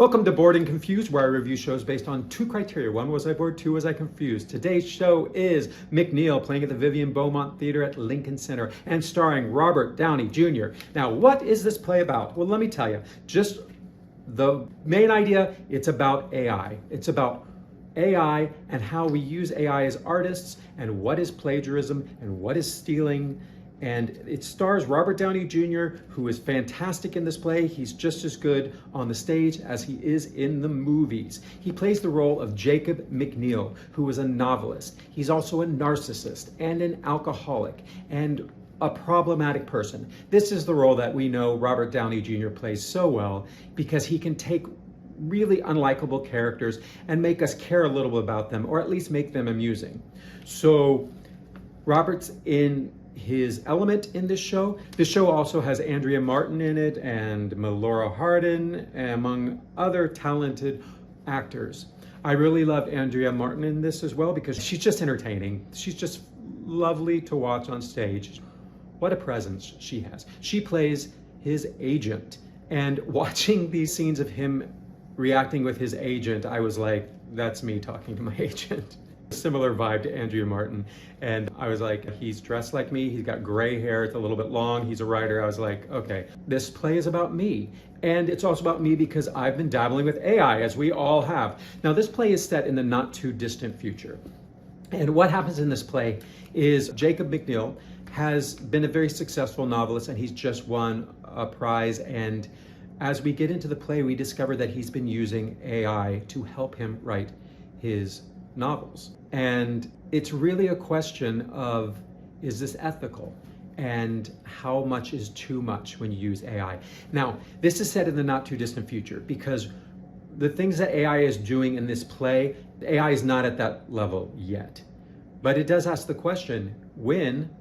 Welcome to Bored and Confused, where I review shows based on two criteria. One, was I bored? Two, was I confused? Today's show is McNeal, playing at the Vivian Beaumont Theater at Lincoln Center and starring Robert Downey Jr. Now, what is this play about? Well, let me tell you. Just the main idea, it's about AI. It's about AI and how we use AI as artists, and what is plagiarism and what is stealing. And it stars Robert Downey Jr., who is fantastic in this play. He's just as good on the stage as he is in the movies. He plays the role of Jacob McNeal, who is a novelist. He's also a narcissist and an alcoholic and a problematic person. This is the role that we know Robert Downey Jr. plays so well, because he can take really unlikable characters and make us care a little bit about them, or at least make them amusing. So Robert's in his element in this show. This show also has Andrea in it and Melora Hardin, among other talented actors. I really loved Andrea in this as well, because she's just entertaining. She's just lovely to watch on stage. What a presence she has. She plays his agent, and watching these scenes of him reacting with his agent, I was like, that's me talking to my agent. Similar vibe to Andrea Martin. And I was like, he's dressed like me, he's got gray hair, it's a little bit long, he's a writer. I was like, okay, this play is about me. And it's also about me because I've been dabbling with AI, as we all have. Now, this play is set in the not too distant future. And what happens in this play is Jacob McNeal has been a very successful novelist, and he's just won a prize. And as we get into the play, we discover that he's been using AI to help him write his novels. And it's really a question of, is this ethical? And how much is too much when you use AI? Now, this is set in the not too distant future, because the things that AI is doing in this play, AI is not at that level yet. But it does ask the question, when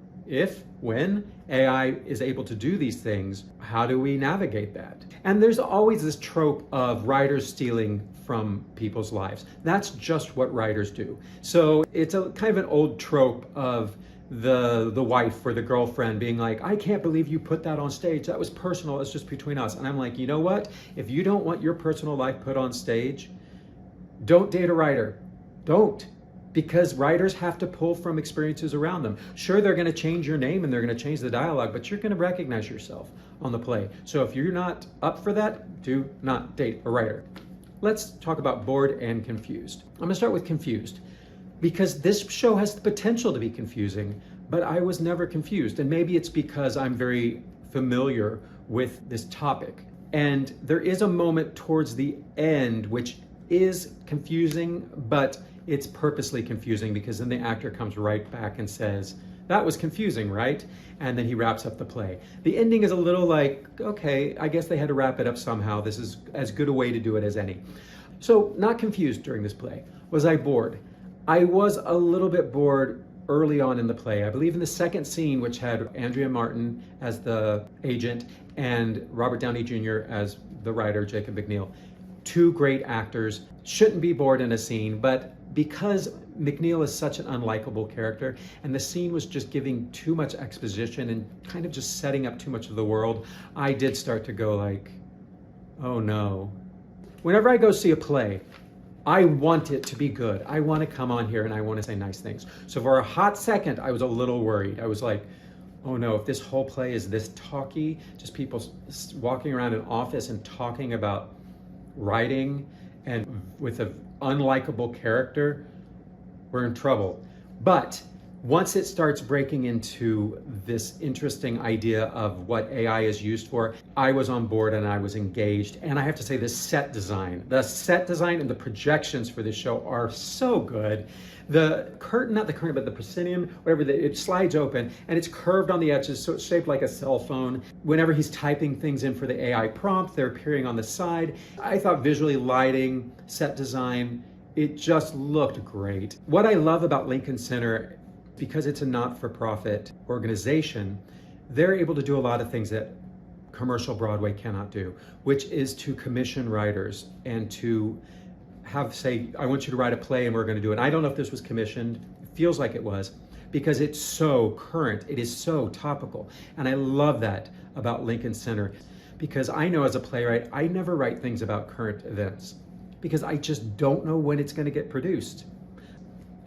AI is able to do these things, how do we navigate that? And there's always this trope of writers stealing from people's lives. That's just what writers do. So it's a kind of an old trope of the wife or the girlfriend being like, I can't believe you put that on stage. That was personal, it's just between us. And I'm like, you know what? If you don't want your personal life put on stage, don't date a writer. Don't. Because writers have to pull from experiences around them. Sure, they're going to change your name and they're going to change the dialogue, but you're going to recognize yourself on the play. So if you're not up for that, do not date a writer. Let's talk about bored and confused. I'm going to start with confused, because this show has the potential to be confusing, but I was never confused. And maybe it's because I'm very familiar with this topic. And there is a moment towards the end which is confusing, but it's purposely confusing, because then the actor comes right back and says, that was confusing, right? And then he wraps up the play. The ending is a little like, okay, I guess they had to wrap it up somehow. This is as good a way to do it as any. So, not confused during this play. Was I bored? I was a little bit bored early on in the play. I believe in the second scene, which had Andrea Martin as the agent and Robert Downey Jr. as the writer, Jacob McNeal. Two great actors. Shouldn't be bored in a scene, but because McNeal is such an unlikable character, and the scene was just giving too much exposition and kind of just setting up too much of the world, I did start to go like, oh no. Whenever I go see a play, I want it to be good. I want to come on here and I want to say nice things. So for a hot second, I was a little worried. I was like, oh no, if this whole play is this talky, just people walking around an office and talking about writing and with an unlikable character, we're in trouble. But once it starts breaking into this interesting idea of what AI is used for, I was on board and I was engaged. And I have to say, the set design and the projections for this show are so good. The curtain, not the curtain, but the proscenium, whatever, it slides open and it's curved on the edges, so it's shaped like a cell phone. Whenever he's typing things in for the AI prompt, they're appearing on the side. I thought visually, lighting, set design, it just looked great. What I love about Lincoln Center, because it's a not-for-profit organization, they're able to do a lot of things that commercial Broadway cannot do, which is to commission writers and to say, I want you to write a play and we're going to do it. I don't know if this was commissioned. It feels like it was, because it's so current. It is so topical. And I love that about Lincoln Center. because I know as a playwright, I never write things about current events because I just don't know when it's going to get produced.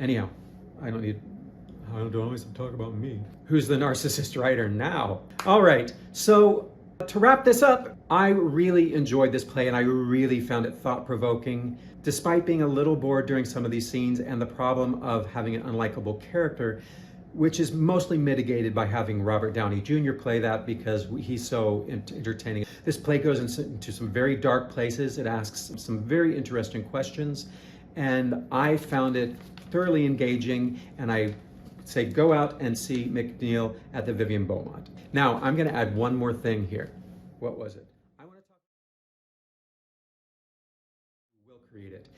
Anyhow, I don't always talk about me. Who's the narcissist writer now? All right, so to wrap this up, I really enjoyed this play and I really found it thought-provoking. Despite being a little bored during some of these scenes and the problem of having an unlikable character, which is mostly mitigated by having Robert Downey Jr. play that because he's so entertaining. This play goes into some very dark places. It asks some very interesting questions, and I found it thoroughly engaging, and I say go out and see McNeal at the Vivian Beaumont. Now, I'm going to add one more thing here. What was it? I want to talk who will create it.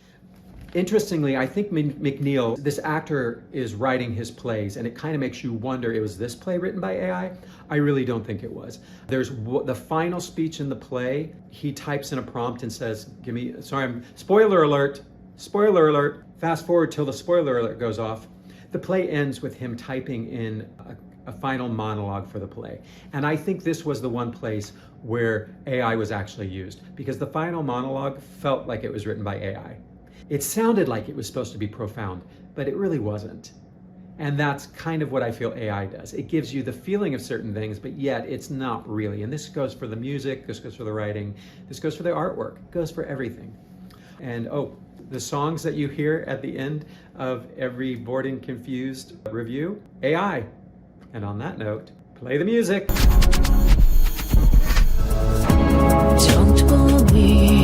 Interestingly, I think McNeal, this actor, is writing his plays, and it kind of makes you wonder, was this play written by AI? I really don't think it was. There's the final speech in the play. He types in a prompt and says, spoiler alert, fast forward till the spoiler alert goes off. The play ends with him typing in a final monologue for the play. And I think this was the one place where AI was actually used, because the final monologue felt like it was written by AI. It sounded like it was supposed to be profound, but it really wasn't. And that's kind of what I feel AI does. It gives you the feeling of certain things, but yet it's not really. And this goes for the music, this goes for the writing, this goes for the artwork, it goes for everything. And the songs that you hear at the end of every Bored and Confused review, AI. And on that note, play the music. Don't believe